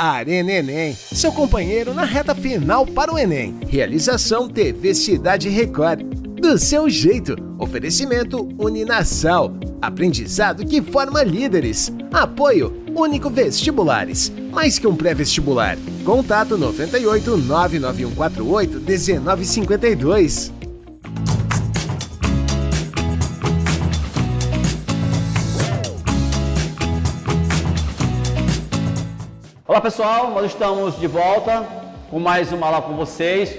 Arena Enem, seu companheiro na reta final para o Enem. Realização TV Cidade Record. Do seu jeito. Oferecimento Uninasal. Aprendizado que forma líderes. Apoio Único Vestibulares. Mais que um pré-vestibular. Contato 98 99148 1952. Olá pessoal, nós estamos de volta com mais uma aula com vocês,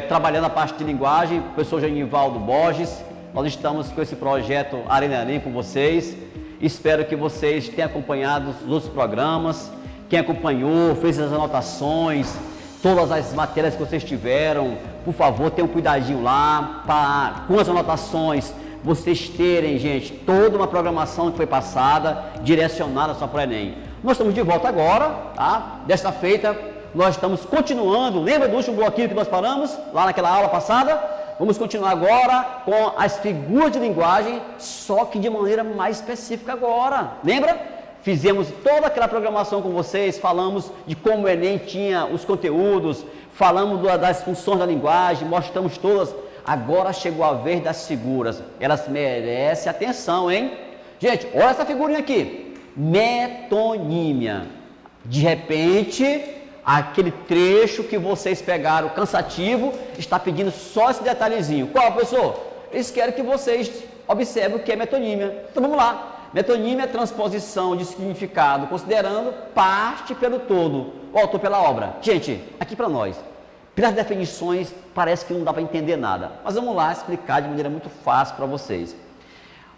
trabalhando a parte de linguagem, professor Genivaldo Borges. Nós estamos com esse projeto Arena Enem com vocês. Espero que vocês tenham acompanhado os outros programas. Quem acompanhou, fez as anotações, todas as matérias que vocês tiveram, por favor, tenham um cuidadinho lá, com as anotações, vocês terem, gente, toda uma programação que foi passada, direcionada só para o Enem. Nós estamos de volta agora, tá? Desta feita, nós estamos continuando. Lembra do último bloquinho que nós paramos, lá naquela aula passada? Vamos continuar agora com as figuras de linguagem, só que de maneira mais específica agora. Lembra? Fizemos toda aquela programação com vocês, falamos de como o Enem tinha os conteúdos, falamos das funções da linguagem, mostramos todas. Agora chegou a vez das figuras. Elas merecem atenção, hein? Gente, olha essa figurinha aqui. Metonímia. De repente, aquele trecho que vocês pegaram cansativo está pedindo só esse detalhezinho. Qual, professor? Eles querem que vocês observem o que é metonímia. Então vamos lá. Metonímia é transposição de significado, considerando parte pelo todo, o autor pela obra. Gente, aqui para nós, pelas definições parece que não dá para entender nada, mas vamos lá explicar de maneira muito fácil para vocês.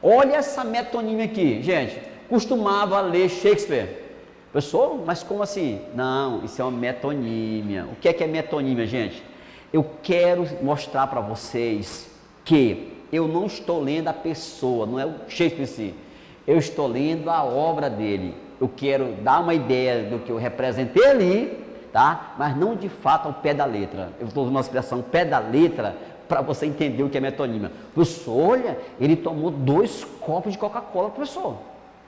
Olha essa metonímia aqui, gente. Costumava ler Shakespeare. Professor, mas como assim? Não, isso é uma metonímia. O que é metonímia, gente? Eu quero mostrar para vocês que eu não estou lendo a pessoa, não é o Shakespeare em si. Eu estou lendo a obra dele. Eu quero dar uma ideia do que eu representei ali, tá? Mas não de fato ao pé da letra. Eu estou usando uma expressão pé da letra para você entender o que é metonímia. Professor, olha, ele tomou 2 copos de Coca-Cola, professor.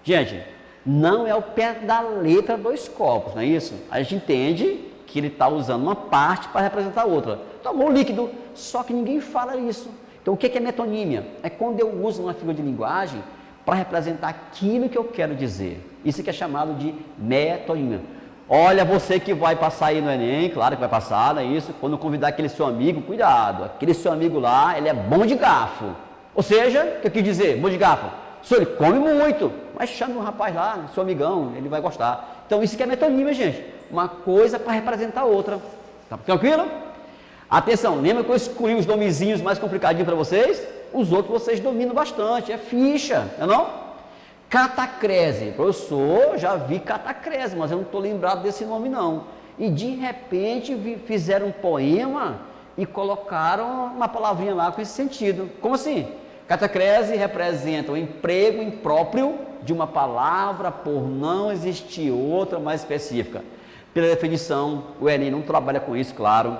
Gente, não é o pé da letra 2 copos, não é isso? A gente entende que ele está usando uma parte para representar outra. Tomou líquido, só que ninguém fala isso. Então, o que é metonímia? É quando eu uso uma figura de linguagem para representar aquilo que eu quero dizer. Isso que é chamado de metonímia. Olha, você que vai passar aí no Enem, claro que vai passar, não é isso? Quando convidar aquele seu amigo, cuidado. Aquele seu amigo lá, ele é bom de garfo. Ou seja, o que eu quis dizer? Bom de garfo. Só ele come muito, mas chame um rapaz lá, seu amigão, ele vai gostar. Então isso que é metonímia, gente. Uma coisa para representar a outra. Tá tranquilo? Atenção, lembra que eu escolhi os nomezinhos mais complicadinhos para vocês? Os outros vocês dominam bastante, é ficha, não é não? Catacrese. Professor, já vi catacrese, mas eu não estou lembrado desse nome não. E de repente fizeram um poema e colocaram uma palavrinha lá com esse sentido. Como assim? Catacrese representa o emprego impróprio de uma palavra por não existir outra mais específica. Pela definição, o Enem não trabalha com isso, claro,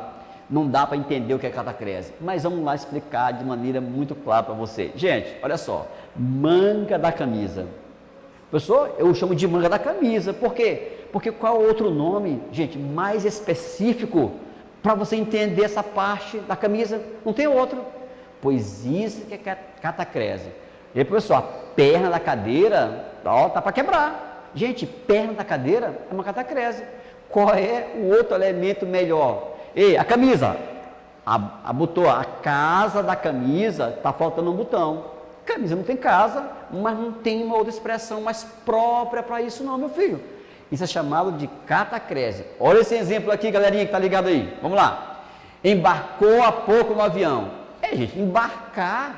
não dá para entender o que é catacrese, mas vamos lá explicar de maneira muito clara para você. Gente, olha só, manga da camisa. Professor, eu chamo de manga da camisa, por quê? Porque qual é o outro nome, gente, mais específico para você entender essa parte da camisa? Não tem outro. Pois isso que é catacrese. E aí, professor, a perna da cadeira, ó, tá para quebrar. Gente, perna da cadeira é uma catacrese. Qual é o outro elemento melhor? Ei, a camisa. Botou a casa da camisa, tá faltando um botão. Camisa não tem casa, mas não tem uma outra expressão mais própria para isso não, meu filho. Isso é chamado de catacrese. Olha esse exemplo aqui, galerinha que tá ligado aí. Vamos lá. Embarcou há pouco no avião. Gente, embarcar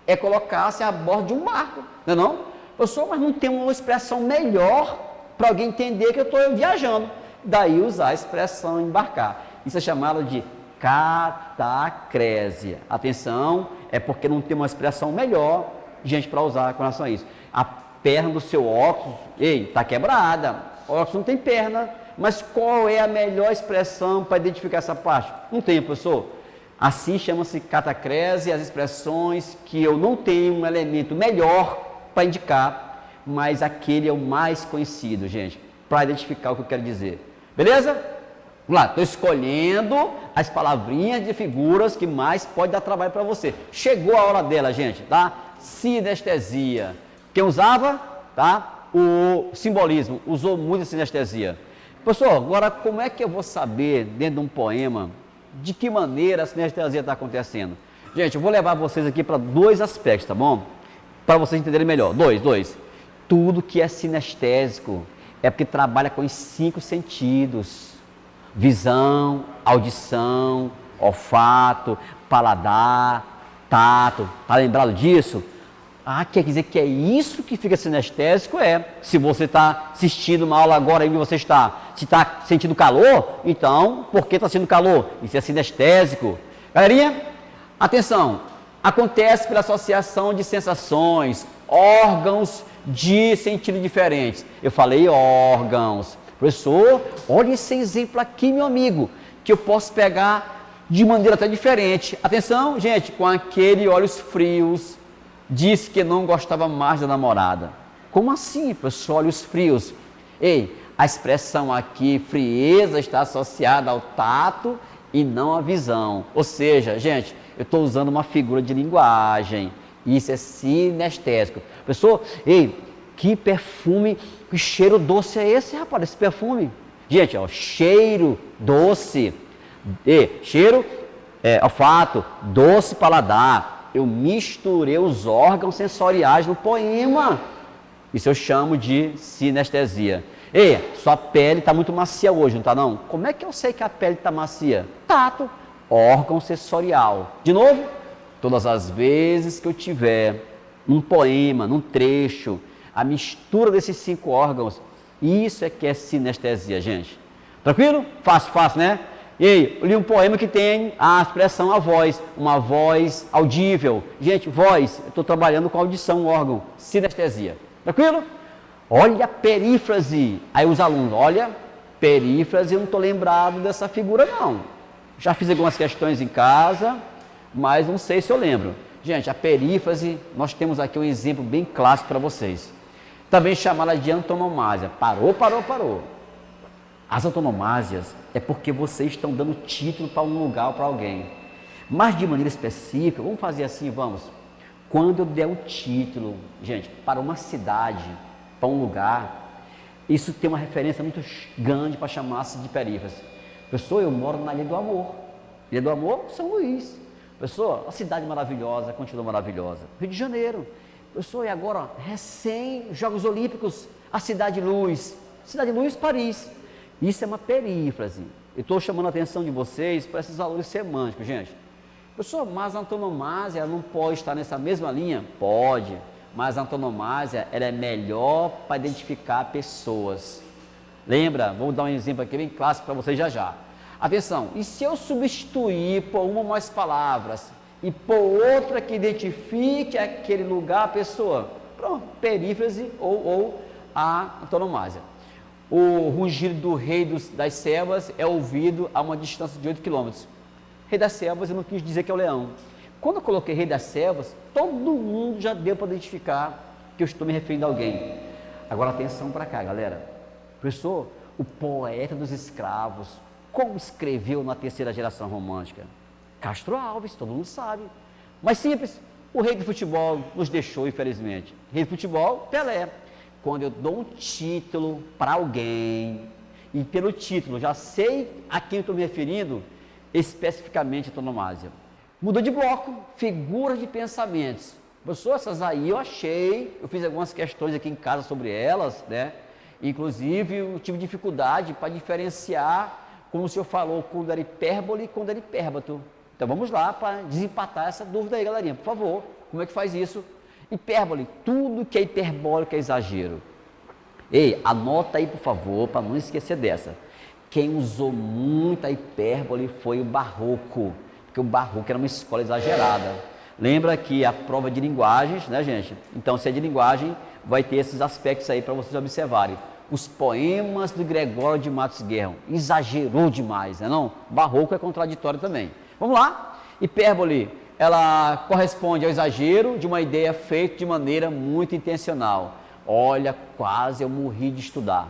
é colocar-se a bordo de um barco, não é não? Professor, mas não tem uma expressão melhor para alguém entender que eu estou viajando. Daí usar a expressão embarcar. Isso é chamado de catacrese. Atenção, é porque não tem uma expressão melhor, gente, para usar com relação a isso. A perna do seu óculos, está quebrada. O óculos não tem perna. Mas qual é a melhor expressão para identificar essa parte? Não tem, professor. Assim chama-se catacrese as expressões que eu não tenho um elemento melhor para indicar, mas aquele é o mais conhecido, gente, para identificar o que eu quero dizer. Beleza? Vamos lá, estou escolhendo as palavrinhas de figuras que mais pode dar trabalho para você. Chegou a hora dela, gente, tá? Sinestesia. Quem usava, tá? O simbolismo, usou muito a sinestesia. Professor, agora como é que eu vou saber, dentro de um poema, de que maneira a sinestesia está acontecendo? Gente, eu vou levar vocês aqui para dois aspectos, tá bom? Para vocês entenderem melhor. Dois. Tudo que é sinestésico é porque trabalha com os 5 sentidos. Visão, audição, olfato, paladar, tato. Tá lembrado disso? Ah, quer dizer que é isso que fica sinestésico? Se você está assistindo uma aula agora e você está sentindo calor, então, por que está sentindo calor? Isso é sinestésico. Galerinha, atenção, acontece pela associação de sensações, órgãos de sentido diferentes. Eu falei órgãos. Professor, olha esse exemplo aqui, meu amigo, que eu posso pegar de maneira até diferente. Atenção, gente, com aquele olhos frios, disse que não gostava mais da namorada. Como assim, professor, olhos frios? Ei, a expressão aqui, frieza, está associada ao tato e não à visão. Ou seja, gente, eu estou usando uma figura de linguagem. Isso é sinestésico. Professor, ei, que perfume, que cheiro doce é esse, rapaz, esse perfume? Gente, ó, cheiro doce, cheiro, olfato, doce paladar. Eu misturei os órgãos sensoriais no poema. Isso eu chamo de sinestesia. Ei, sua pele está muito macia hoje, não está não? Como é que eu sei que a pele está macia? Tato, órgão sensorial. De novo, todas as vezes que eu tiver num poema, num trecho, a mistura desses 5 órgãos, isso é que é sinestesia, gente. Tranquilo? Fácil, né? E aí, eu li um poema que tem a expressão a voz, uma voz audível. Gente, voz, eu estou trabalhando com audição, órgão, sinestesia. Tranquilo? Olha a perífrase. Aí os alunos, olha, perífrase, eu não estou lembrado dessa figura não. Já fiz algumas questões em casa, mas não sei se eu lembro. Gente, a perífrase, nós temos aqui um exemplo bem clássico para vocês. Também chamada de antonomásia. Parou. As antonomásias é porque vocês estão dando título para um lugar ou para alguém. Mas de maneira específica, vamos fazer assim, vamos. Quando eu der um título, gente, para uma cidade, para um lugar, isso tem uma referência muito grande para chamar-se de perífrase. Pessoal, eu moro na Ilha do Amor. Ilha do Amor, São Luís. Pessoal, uma cidade maravilhosa, continua maravilhosa. Rio de Janeiro. Pessoal, e agora, recém-Jogos Olímpicos, a Cidade Luz. Cidade Luz, Paris. Isso é uma perífrase. Eu estou chamando a atenção de vocês para esses valores semânticos, gente. Pessoal, mas a antonomásia não pode estar nessa mesma linha? Pode, mas a antonomásia ela é melhor para identificar pessoas. Lembra? Vou dar um exemplo aqui bem clássico para vocês já. Atenção, e se eu substituir por uma ou mais palavras e por outra que identifique aquele lugar, a pessoa? Pronto, perífrase ou a antonomásia. O rugido do rei das selvas é ouvido a uma distância de 8 km. Rei das selvas, eu não quis dizer que é o leão. Quando eu coloquei rei das selvas, todo mundo já deu para identificar que eu estou me referindo a alguém. Agora atenção para cá, galera. Professor, o poeta dos escravos, como escreveu na terceira geração romântica? Castro Alves, todo mundo sabe. Mais simples, o rei do futebol nos deixou, infelizmente. Rei do futebol, Pelé. Quando eu dou um título para alguém, e pelo título já sei a quem eu estou me referindo, especificamente antonomásia. Mudou de bloco, figuras de pensamentos. Professor, essas aí eu achei, eu fiz algumas questões aqui em casa sobre elas, né? Inclusive eu tive dificuldade para diferenciar, como o senhor falou, quando era hipérbole e quando era hipérbato. Então vamos lá para desempatar essa dúvida aí, galerinha, por favor. Como é que faz isso? Hipérbole, tudo que é hiperbólico é exagero. Ei, anota aí, por favor, para não esquecer dessa. Quem usou muita hipérbole foi o Barroco, porque o Barroco era uma escola exagerada. Lembra que a prova de linguagens, né, gente? Então, se é de linguagem, vai ter esses aspectos aí para vocês observarem. Os poemas do Gregório de Matos Guerra, exagerou demais, né não? Barroco é contraditório também. Vamos lá, hipérbole, ela corresponde ao exagero de uma ideia feita de maneira muito intencional. Olha, quase eu morri de estudar.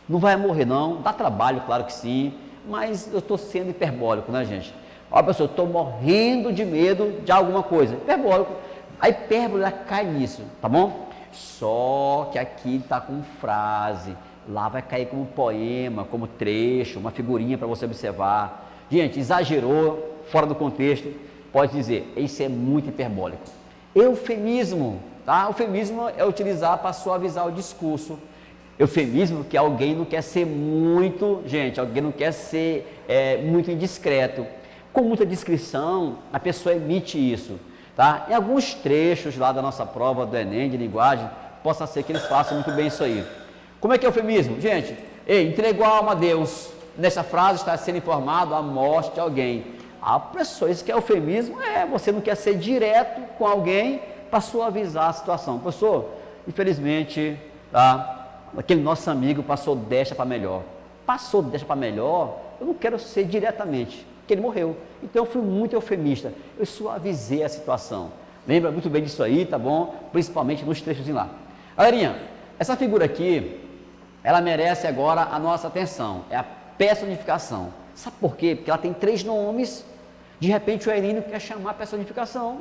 Não vai morrer não, dá trabalho, claro que sim, mas eu estou sendo hiperbólico, né, gente? Ó, pessoal, eu estou morrendo de medo de alguma coisa, hiperbólico. A hipérbole ela cai nisso, tá bom? Só que aqui está com frase, lá vai cair como poema, como trecho, uma figurinha para você observar. Gente, exagerou, fora do contexto, pode dizer, isso é muito hiperbólico. Eufemismo, tá? Eufemismo é utilizar para suavizar o discurso. Eufemismo que alguém não quer ser muito, gente, alguém não quer ser muito indiscreto. Com muita descrição, a pessoa emite isso, tá? Em alguns trechos lá da nossa prova do Enem de linguagem, possa ser que eles façam muito bem isso aí. Como é que é eufemismo? Gente, entregou a alma a Deus. Nessa frase está sendo informado a morte de alguém. Há pessoas que eufemismo você não quer ser direto com alguém para suavizar a situação. Professor, infelizmente, tá? Aquele nosso amigo passou desta para melhor. Passou desta para melhor, eu não quero ser diretamente, porque ele morreu. Então eu fui muito eufemista, eu suavizei a situação. Lembra muito bem disso aí, tá bom? Principalmente nos trechos lá. Galerinha, essa figura aqui, ela merece agora a nossa atenção, é a personificação. Sabe por quê? Porque ela tem 3 nomes, de repente o Herínio quer chamar personificação,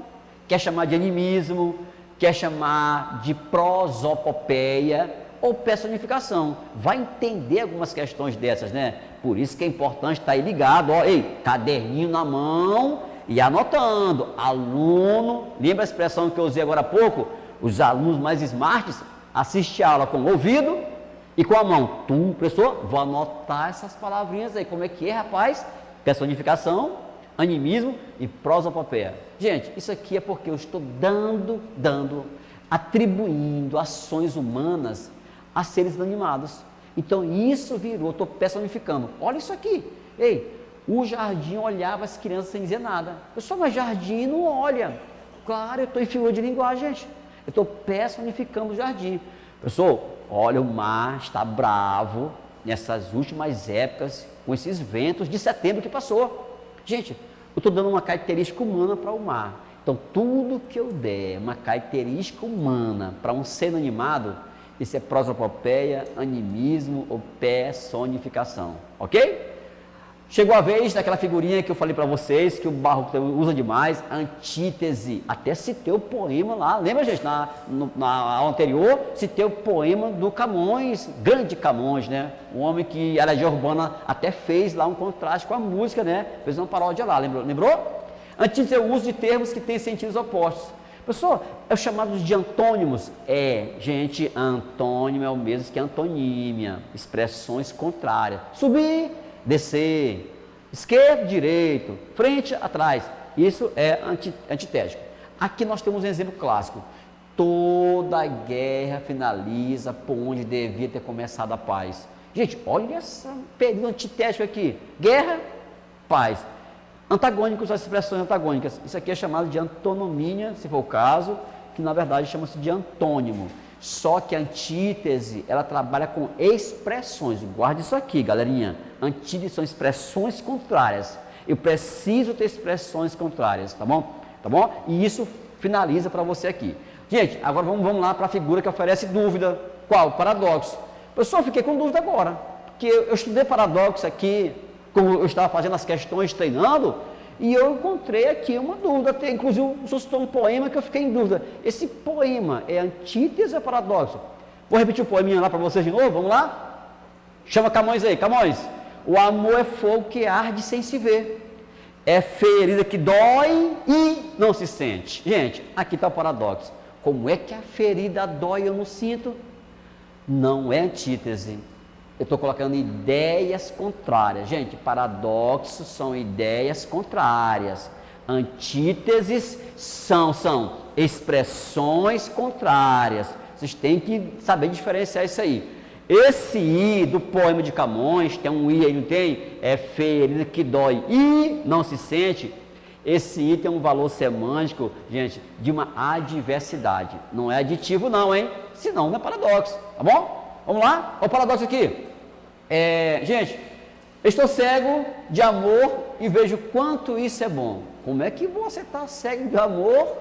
quer chamar de animismo, quer chamar de prosopopeia, ou personificação, vai entender algumas questões dessas, né? Por isso que é importante estar aí ligado, ó, caderninho na mão e anotando. Aluno, lembra a expressão que eu usei agora há pouco? Os alunos mais smarts assistem a aula com o ouvido e com a mão. Tu, professor, vou anotar essas palavrinhas aí, como é que é, rapaz? Personificação, animismo e prosopopeia. Gente, isso aqui é porque eu estou atribuindo ações humanas a seres inanimados. Então isso virou, estou personificando. Olha isso aqui. O jardim olhava as crianças sem dizer nada. Pessoal, mas jardim não olha. Claro, eu estou em figura de linguagem, gente. Eu estou personificando o jardim. Pessoal, olha, o mar está bravo nessas últimas épocas, com esses ventos de setembro que passou. Gente, eu estou dando uma característica humana para o mar. Então, tudo que eu der uma característica humana para um ser animado, isso é prosopopeia, animismo ou personificação, ok? Chegou a vez daquela figurinha que eu falei para vocês, que o Barroco usa demais, antítese. Até citei o poema lá, lembra, gente? Na aula anterior, citei o poema do Camões, grande Camões, né? Um homem que era de urbana, até fez lá um contraste com a música, né? Fez uma paródia lá, lembrou? Antítese é o uso de termos que têm sentidos opostos. Pessoal, é o chamado de antônimos. Gente, antônimo é o mesmo que antonímia, expressões contrárias. Subir, descer, esquerdo, direito, frente, atrás. Isso é antitético. Aqui nós temos um exemplo clássico. Toda guerra finaliza por onde devia ter começado a paz. Gente, olha esse período antitético aqui. Guerra, paz. Antagônicos, as expressões antagônicas. Isso aqui é chamado de antonomia, se for o caso, que na verdade chama-se de antônimo. Só que a antítese, ela trabalha com expressões. Guarde isso aqui, galerinha. Antítese são expressões contrárias. Eu preciso ter expressões contrárias, tá bom? Tá bom? E isso finaliza para você aqui. Gente, agora vamos lá para a figura que oferece dúvida. Qual? Paradoxo. Pessoal, fiquei com dúvida agora, porque eu estudei paradoxo aqui, como eu estava fazendo as questões, treinando, e eu encontrei aqui uma dúvida, até, inclusive suscitou um poema que eu fiquei em dúvida. Esse poema é antítese ou paradoxo? Vou repetir o poeminha lá para vocês de novo, vamos lá? Chama Camões aí, Camões. O amor é fogo que arde sem se ver. É ferida que dói e não se sente. Gente, aqui está o paradoxo. Como é que a ferida dói e eu não sinto? Não é antítese. Eu estou colocando ideias contrárias. Gente, paradoxos são ideias contrárias. Antíteses são expressões contrárias. Vocês têm que saber diferenciar isso aí. Esse I do poema de Camões, tem um I aí, não tem? É ferida que dói e não se sente. Esse I tem um valor semântico, gente, de uma adversidade. Não é aditivo não, hein? Senão não é paradoxo, tá bom? Vamos lá? Olha o paradoxo aqui. Gente, estou cego de amor e vejo quanto isso é bom. Como é que você está cego de amor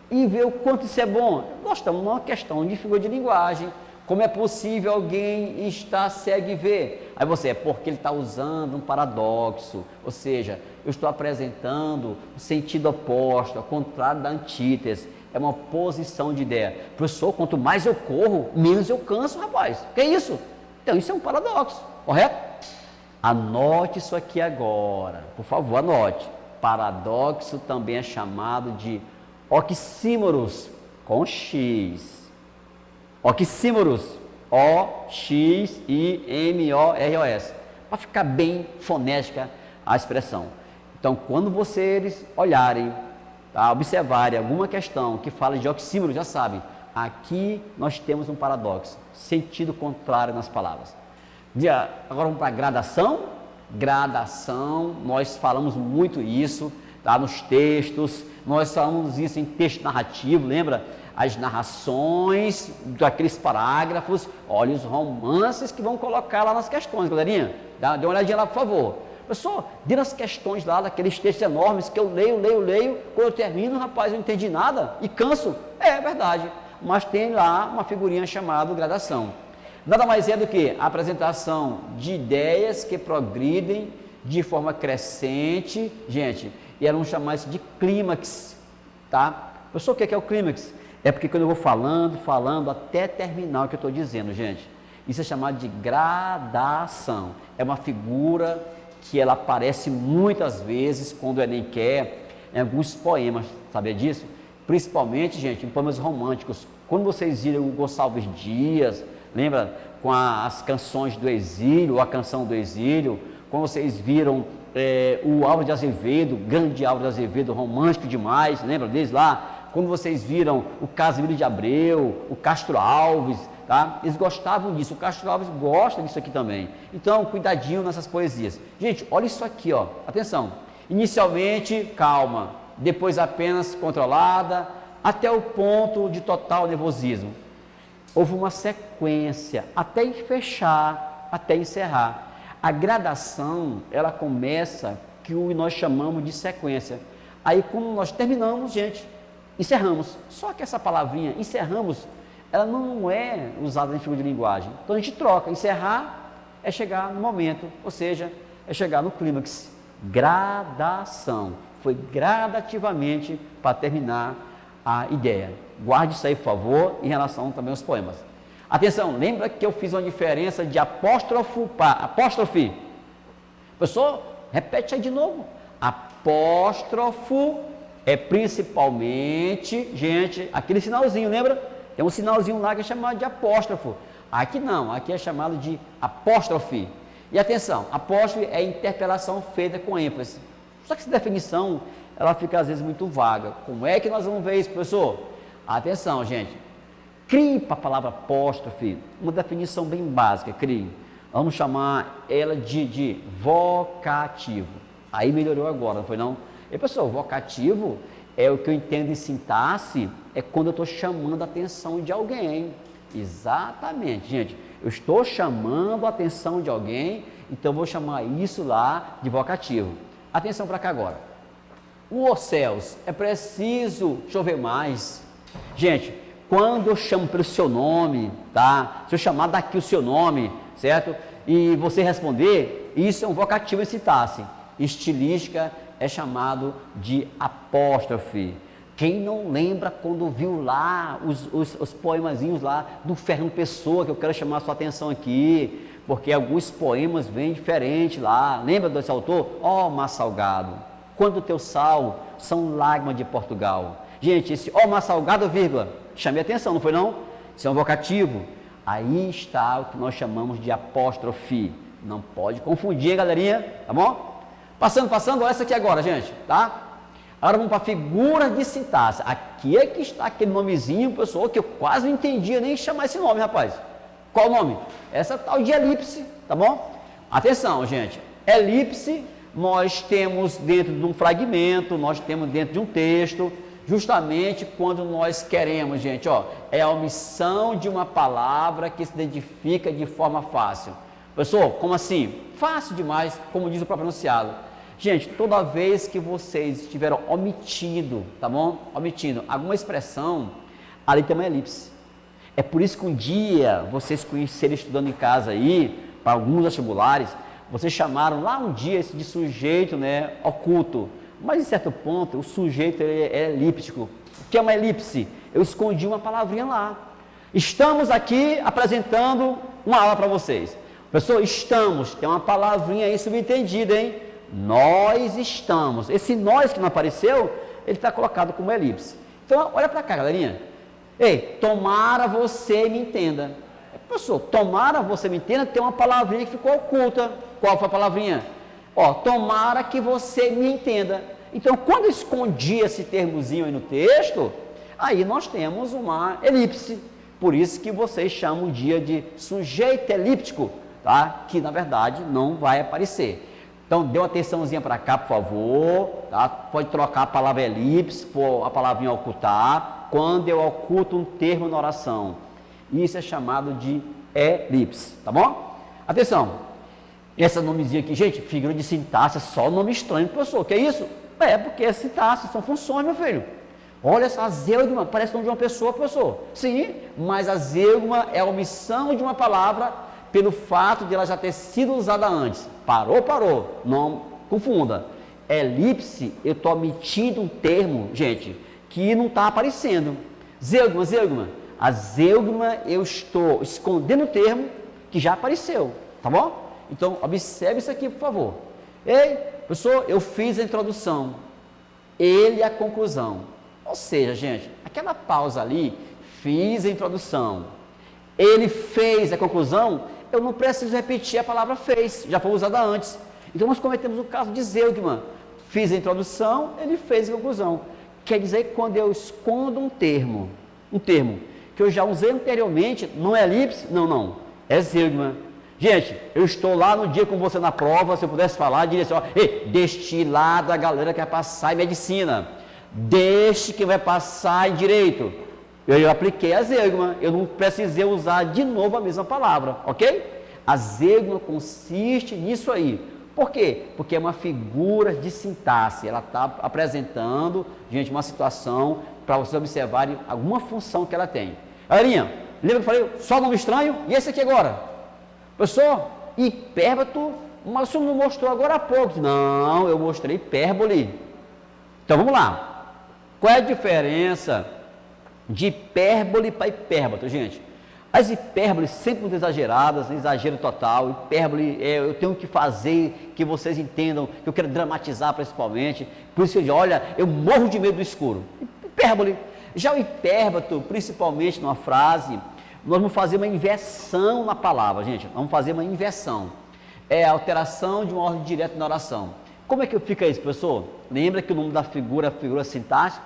e vê o quanto isso é bom? Nós estamos numa questão de figura de linguagem. Como é possível alguém estar cego e ver? Aí você, é porque ele está usando um paradoxo, ou seja, eu estou apresentando o sentido oposto, ao contrário da antítese. É uma posição de ideia. Professor, quanto mais eu corro, menos eu canso, rapaz. Que é isso? Então isso é um paradoxo, correto? Anote isso aqui agora, por favor, anote. Paradoxo também é chamado de oxímoros, com X. Oxímoros, O-X-I-M-O-R-O-S, para ficar bem fonética a expressão. Então, quando vocês olharem, tá, observarem alguma questão que fala de oxímoros, já sabem, aqui nós temos um paradoxo, sentido contrário nas palavras. Agora vamos para a gradação. Gradação, nós falamos muito isso, tá, nos textos, nós falamos isso em texto narrativo, lembra? As narrações daqueles parágrafos, olha os romances que vão colocar lá nas questões, galerinha. Dê uma olhadinha lá, por favor. Pessoal, dê nas questões lá, daqueles textos enormes que eu leio, quando eu termino, rapaz, eu não entendi nada e canso. É verdade, mas tem lá uma figurinha chamada gradação. Nada mais é do que a apresentação de ideias que progridem de forma crescente, gente, e eram chamar isso de clímax, tá? Pessoal, o que é o clímax? É porque quando eu vou falando, até terminar o que eu estou dizendo, gente, isso é chamado de gradação. É uma figura que ela aparece muitas vezes quando o Enem quer, em alguns poemas, sabia disso? Principalmente, gente, em poemas românticos. Quando vocês viram o Gonçalves Dias, lembra, com as canções do exílio, ou a canção do exílio, quando vocês viram o Álvaro de Azevedo, grande Álvaro de Azevedo, romântico demais, lembra deles lá? Quando vocês viram o Casimiro de Abreu, o Castro Alves, tá? Eles gostavam disso, o Castro Alves gosta disso aqui também. Então, cuidadinho nessas poesias. Gente, olha isso aqui, ó. Atenção. Inicialmente, calma, depois apenas controlada, até o ponto de total nervosismo. Houve uma sequência, até fechar, até encerrar. A gradação, ela começa, que nós chamamos de sequência. Aí, quando nós terminamos, gente, encerramos. Só que essa palavrinha, encerramos, ela não é usada em figura de linguagem. Então a gente troca. Encerrar é chegar no momento, ou seja, é chegar no clímax. Gradação. Foi gradativamente para terminar a ideia. Guarde isso aí, por favor, em relação também aos poemas. Atenção, lembra que eu fiz uma diferença de apóstrofo para apóstrofe? Pessoal, repete aí de novo. Apóstrofo é principalmente, gente, aquele sinalzinho, lembra? Tem um sinalzinho lá que é chamado de apóstrofo. Aqui não, aqui é chamado de apóstrofe. E atenção, apóstrofe é interpelação feita com ênfase. Só que essa definição, ela fica às vezes muito vaga. Como é que nós vamos ver isso, professor? Atenção, gente. Crie para a palavra apóstrofe uma definição bem básica, crie. Vamos chamar ela de vocativo. Aí melhorou agora, não foi não? E pessoal, vocativo é o que eu entendo em sintaxe, é quando eu estou chamando a atenção de alguém. Exatamente, gente. Eu estou chamando a atenção de alguém, então eu vou chamar isso lá de vocativo. Atenção para cá agora. Os céus, é preciso chover mais. Gente, quando eu chamo pelo seu nome, tá? Se eu chamar daqui o seu nome, certo? E você responder, isso é um vocativo em sintaxe. Estilística é chamado de apóstrofe. Quem não lembra quando viu lá os poemazinhos lá do Fernando Pessoa, que eu quero chamar a sua atenção aqui, porque alguns poemas vêm diferente lá. Lembra desse autor? Ó mar salgado, quando o teu sal são lágrimas de Portugal. Gente, esse ó mar salgado, vírgula, chamei a atenção, não foi não? Isso é um vocativo. Aí está o que nós chamamos de apóstrofe. Não pode confundir, galerinha, tá bom? Passando, olha essa aqui agora, gente, tá? Agora vamos para a figura de sintaxe. Aqui é que está aquele nomezinho, pessoal, que eu quase não entendia nem chamar esse nome, rapaz. Qual o nome? Essa tal de elipse, tá bom? Atenção, gente. Elipse, nós temos dentro de um fragmento, nós temos dentro de um texto, justamente quando nós queremos, gente, ó, é a omissão de uma palavra que se identifica de forma fácil. Pessoal, como assim? Fácil demais, como diz o próprio enunciado. Gente, toda vez que vocês estiveram omitindo, tá bom? Omitindo alguma expressão, ali tem uma elipse. É por isso que um dia vocês conhecerem estudando em casa aí, para alguns vestibulares, vocês chamaram lá um dia esse de sujeito, né, oculto. Mas em certo ponto, o sujeito é elíptico. O que é uma elipse? Eu escondi uma palavrinha lá. Estamos aqui apresentando uma aula para vocês. Pessoal, estamos, tem uma palavrinha aí subentendida, hein? Nós estamos. Esse nós que não apareceu, ele está colocado como elipse. Então, olha para cá, galerinha. Ei, tomara você me entenda. Professor, tomara você me entenda, tem uma palavrinha que ficou oculta. Qual foi a palavrinha? Ó, tomara que você me entenda. Então, quando eu escondi esse termozinho aí no texto, aí nós temos uma elipse. Por isso que vocês chamam o dia de sujeito elíptico, tá? Que na verdade não vai aparecer. Então, dê uma atençãozinha para cá, por favor, tá? Pode trocar a palavra elipse por a palavrinha ocultar, quando eu oculto um termo na oração. Isso é chamado de elipse, tá bom? Atenção, esse nomezinho aqui, gente, figura de sintaxe, é só nome estranho, professor, que é isso? É, porque é sintaxe, são funções, meu filho. Olha só, azeugma, parece o nome de uma pessoa, professor. Sim, mas azeugma é a omissão de uma palavra pelo fato de ela já ter sido usada antes. Parou, não confunda. Elipse, eu estou omitindo um termo, gente, que não está aparecendo. Zeugma. A zeugma, eu estou escondendo o termo que já apareceu, tá bom? Então, observe isso aqui, por favor. Ei, professor, eu fiz a introdução, ele a conclusão. Ou seja, gente, aquela pausa ali, fiz a introdução, ele fez a conclusão, eu não preciso repetir a palavra fez, já foi usada antes. Então, nós cometemos o caso de zeugma. Fiz a introdução, ele fez a conclusão. Quer dizer que quando eu escondo um termo que eu já usei anteriormente, não é elipse? Não, é zeugma. Gente, eu estou lá no dia com você na prova, se eu pudesse falar, diria assim, ó, deste lado a galera quer passar em medicina, deste que vai passar em direito. Eu apliquei a zeugma, eu não precisei usar de novo a mesma palavra, ok? A zeugma consiste nisso aí. Por quê? Porque é uma figura de sintaxe, ela está apresentando, gente, uma situação para vocês observarem alguma função que ela tem. Galerinha, lembra que eu falei só nome estranho? E esse aqui agora? Professor, hipérbato, mas o senhor não mostrou agora há pouco. Não, eu mostrei hipérbole. Então vamos lá. Qual é a diferença de hipérbole para hipérbato, gente? As hipérboles sempre muito exageradas, exagero total. Hipérbole, eu tenho que fazer que vocês entendam, que eu quero dramatizar principalmente. Por isso que olha, eu morro de medo do escuro. Hipérbole. Já o hipérbato, principalmente numa frase, nós vamos fazer uma inversão na palavra, gente. Vamos fazer uma inversão. É a alteração de uma ordem direta na oração. Como é que fica isso, professor? Lembra que o nome da figura é figura sintática?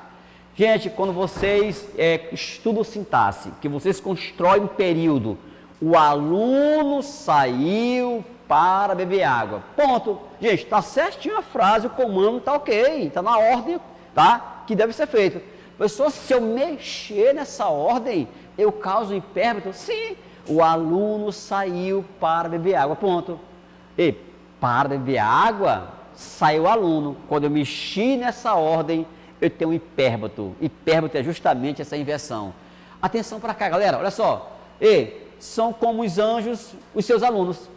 Gente, quando vocês estudam sintaxe, que vocês constroem um período, o aluno saiu para beber água. Ponto. Gente, está certinho a frase, o comando está ok, está na ordem, tá? Que deve ser feito. Pessoal, se eu mexer nessa ordem, eu causo hipérbito? Sim. O aluno saiu para beber água. Ponto. E para beber água, saiu o aluno. Quando eu mexi nessa ordem, eu tenho um hipérbato. Hipérbato é justamente essa inversão. Atenção para cá, galera, olha só. São como os anjos, os seus alunos.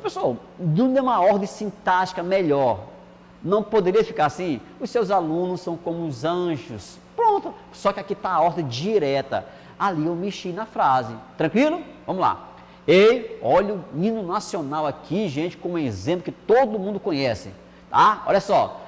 Pessoal, de uma ordem sintática melhor, não poderia ficar assim? Os seus alunos são como os anjos. Pronto. Só que aqui está a ordem direta. Ali eu mexi na frase. Tranquilo? Vamos lá. Olha o hino nacional aqui, gente, como exemplo que todo mundo conhece. Tá? Olha só.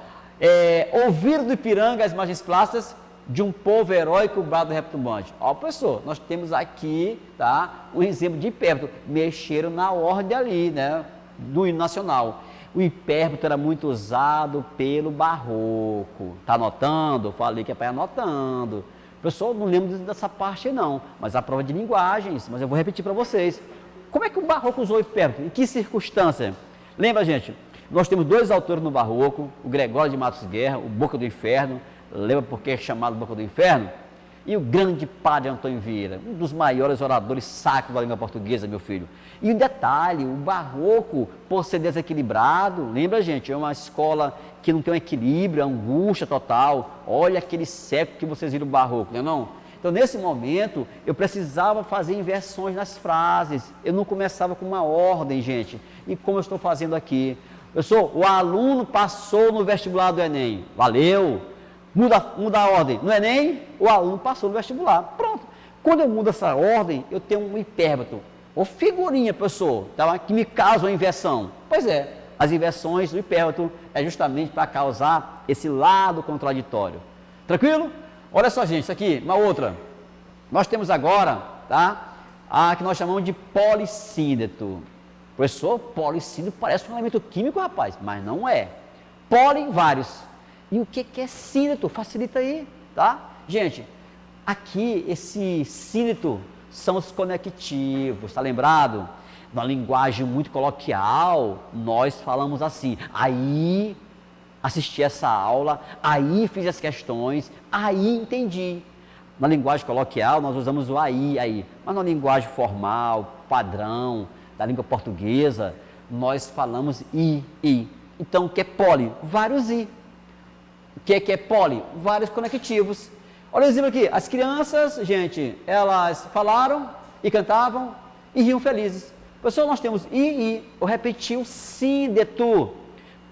Ouvir do Ipiranga as margens plásticas de um povo heróico brado retumbante. Ó, professor, nós temos aqui, tá, um exemplo de hipérbato. Mexeram na ordem ali, né, do hino nacional. O hipérbato era muito usado pelo barroco. Tá anotando? Falei que é para ir anotando. Professor, não lembro dessa parte não, mas a prova de linguagens, mas eu vou repetir para vocês. Como é que o barroco usou o hipérbato? Em que circunstância? Lembra, gente? Nós temos dois autores no barroco, o Gregório de Matos Guerra, o Boca do Inferno, lembra por que é chamado Boca do Inferno? E o grande padre Antônio Vieira, um dos maiores oradores sacros da língua portuguesa, meu filho. E um detalhe, o barroco, por ser desequilibrado, lembra, gente, é uma escola que não tem um equilíbrio, é angústia total. Olha aquele século que vocês viram o barroco, não é não? Então, nesse momento, eu precisava fazer inversões nas frases. Eu não começava com uma ordem, gente. E como eu estou fazendo aqui? Pessoal, o aluno passou no vestibular do Enem. Valeu! Muda a ordem. No Enem, o aluno passou no vestibular. Pronto. Quando eu mudo essa ordem, eu tenho um hipérbato. Ou figurinha, pessoal, tá? Que me causa uma inversão. Pois é, as inversões do hipérbato é justamente para causar esse lado contraditório. Tranquilo? Olha só, gente, isso aqui, uma outra. Nós temos agora, tá? A que nós chamamos de polissíndeto. Professor, polissíndeto parece um elemento químico, rapaz, mas não é. Poli, vários. E o que é síndeto? Facilita aí, tá? Gente, aqui esse síndeto são os conectivos, tá lembrado? Na linguagem muito coloquial, nós falamos assim, aí assisti essa aula, aí fiz as questões, aí entendi. Na linguagem coloquial, nós usamos o aí. Mas na linguagem formal, padrão, da língua portuguesa, nós falamos i. Então, o que é poli? Vários i. O que é poli? Vários conectivos. Olha o exemplo aqui. As crianças, gente, elas falaram e cantavam e riam felizes. Pessoal, nós temos i. Eu repeti o síndeto.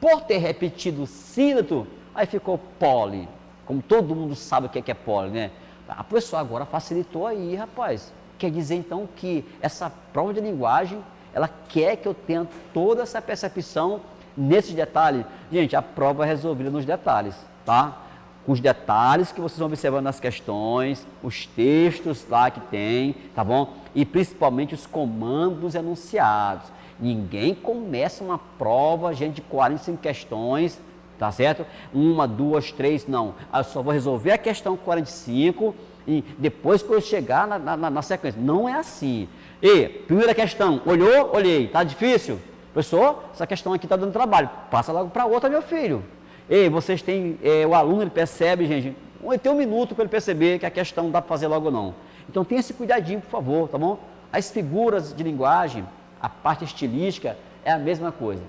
Por ter repetido o síndeto, aí ficou poli. Como todo mundo sabe o que é poli, né? A pessoa agora facilitou aí, rapaz. Quer dizer, então, que essa prova de linguagem, ela quer que eu tenha toda essa percepção nesses detalhes. Gente, a prova é resolvida nos detalhes, tá? Com os detalhes que vocês vão observando nas questões, os textos lá que tem, tá bom? E principalmente os comandos enunciados. Ninguém começa uma prova, gente, de 45 questões, tá certo? 1, 2, 3, não. Eu só vou resolver a questão 45 e depois que eu chegar na sequência. Não é assim. E, primeira questão, olhou? Olhei. Tá difícil? Professor, essa questão aqui está dando trabalho. Passa logo para outra, meu filho. E vocês têm, o aluno, ele percebe, gente, tem um minuto para ele perceber que a questão não dá para fazer logo não. Então, tenha esse cuidadinho, por favor, tá bom? As figuras de linguagem, a parte estilística é a mesma coisa.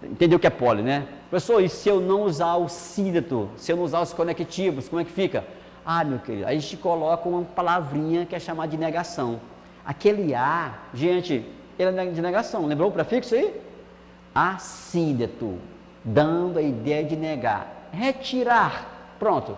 Entendeu o que é poli, né? Professor, e se eu não usar o síndeto, se eu não usar os conectivos, como é que fica? Ah, meu querido, aí a gente coloca uma palavrinha que é chamada de negação. Aquele a, gente, ele é de negação. Lembrou o prefixo aí? Assíndeto, dando a ideia de negar. Retirar, pronto.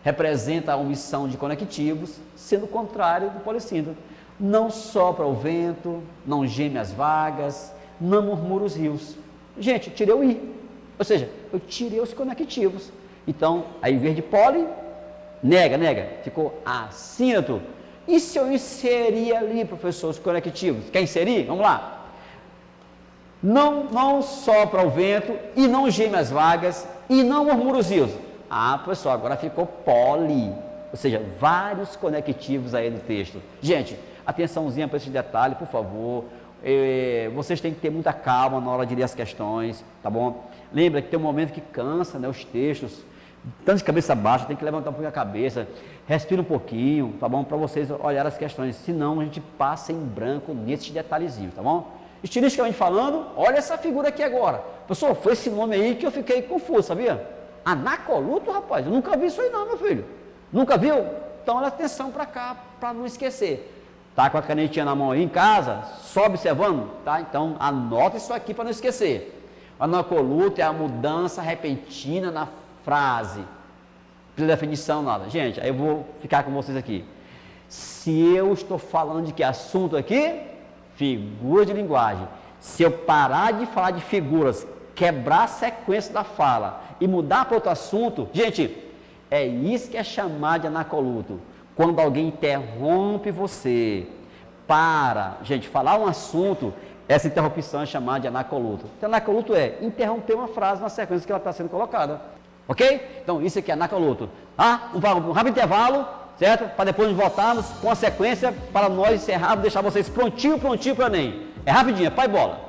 Representa a omissão de conectivos, sendo o contrário do polissíndeto. Não sopra o vento, não geme as vagas, não murmura os rios. Gente, eu tirei o i, ou seja, eu tirei os conectivos. Então, aí em vez de poli, nega, ficou assíndeto. E se eu inserir ali, professor, os conectivos? Quer inserir? Vamos lá. Não sopra o vento e não geme as vagas e não murmura os rios. Ah, pessoal, agora ficou poli, ou seja, vários conectivos aí no texto. Gente, atençãozinha para esse detalhe, por favor. Vocês têm que ter muita calma na hora de ler as questões, tá bom? Lembra que tem um momento que cansa, né, os textos, tanto de cabeça baixa, tem que levantar um pouquinho a cabeça, respira um pouquinho, tá bom? Para vocês olharem as questões, senão a gente passa em branco nesses detalhezinhos, tá bom? Estilisticamente falando, olha essa figura aqui agora. Pessoal, foi esse nome aí que eu fiquei confuso, sabia? Anacoluto, rapaz, eu nunca vi isso aí não, meu filho. Nunca viu? Então, olha atenção para cá, para não esquecer. Tá com a canetinha na mão aí em casa, só observando, tá? Então, anota isso aqui para não esquecer. O anacoluto é a mudança repentina na frase. Não precisa de definição, nada. Gente, aí eu vou ficar com vocês aqui. Se eu estou falando de que assunto aqui? Figuras de linguagem. Se eu parar de falar de figuras, quebrar a sequência da fala e mudar para outro assunto, gente, é isso que é chamado de anacoluto. Quando alguém interrompe você para, gente, falar um assunto, essa interrupção é chamada de anacoluto. Então, anacoluto é interromper uma frase na sequência que ela está sendo colocada. Ok? Então, isso aqui é anacoluto. Um rápido intervalo, certo? Para depois voltarmos com a sequência para nós encerrarmos, deixar vocês prontinho para o Enem. É rapidinho, é pai bola.